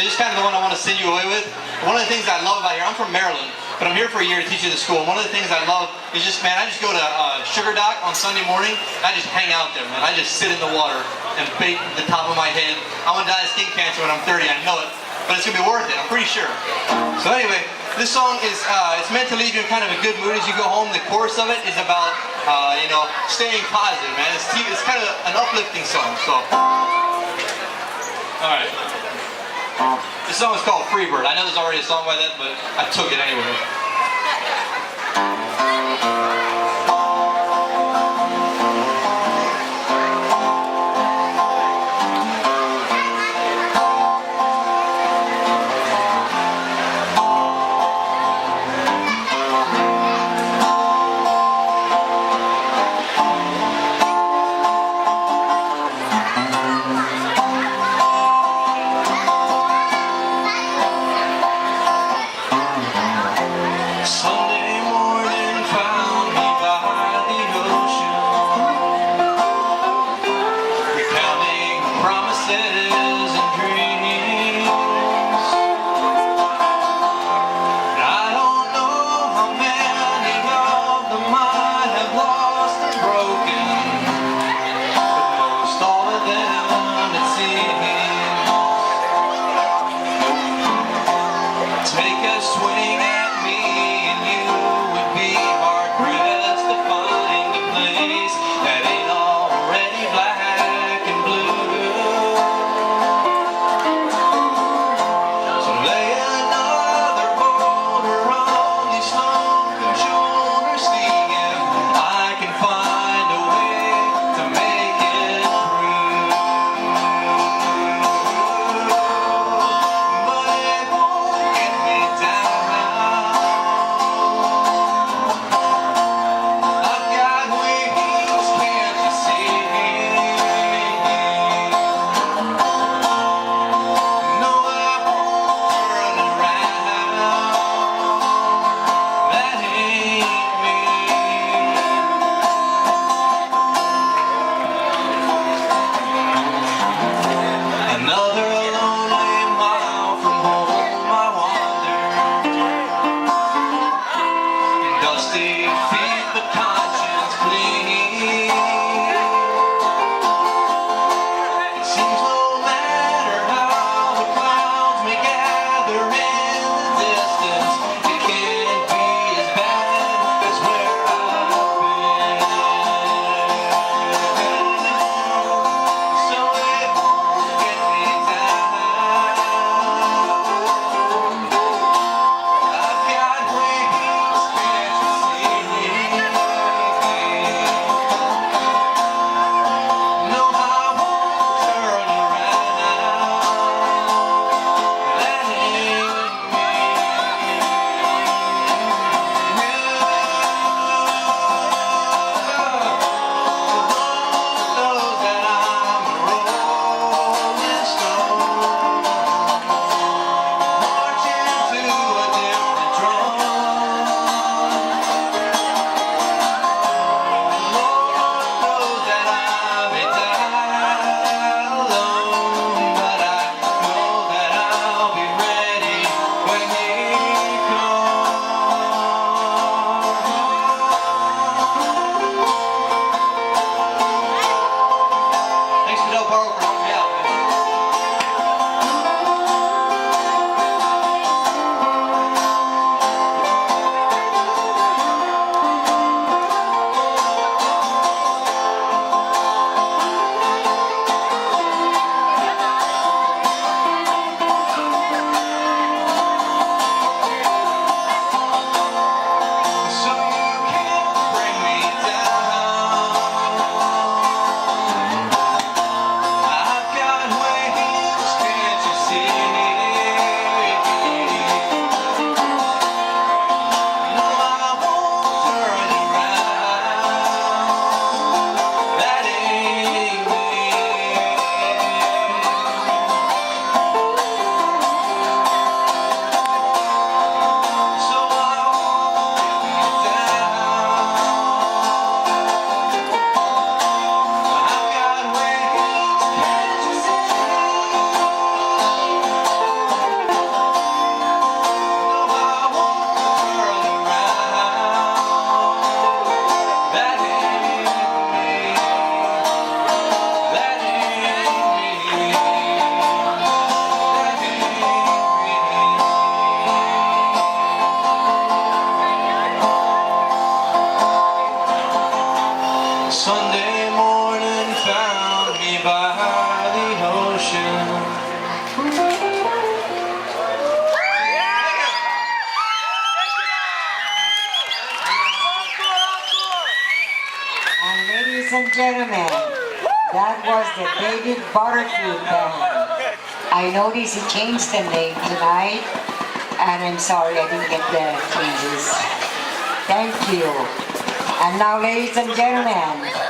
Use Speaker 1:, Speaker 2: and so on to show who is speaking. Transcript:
Speaker 1: It's just kind of the one I want to send you away with. One of the things I love about here, I'm from Maryland, but I'm here for a year to teach at the school. And one of the things I love is just, man, I just go to Sugar Dock on Sunday morning, and I just hang out there, man. I just sit in the water and bake the top of my head. I'm going to die of skin cancer when I'm 30, I know it, but it's going to be worth it, I'm pretty sure. So anyway, this song is, it's meant to leave you in kind of a good mood as you go home. The chorus of it is about, you know, staying positive, man. It's kind of an uplifting song, so. All right. This song is called Freebird. I know there's already a song by that, but I took it anyway.
Speaker 2: ladies and gentlemen, that was the David Butterfield band. I noticed he changed the name tonight, and I'm sorry I didn't get the changes. Thank you. And now, ladies and gentlemen,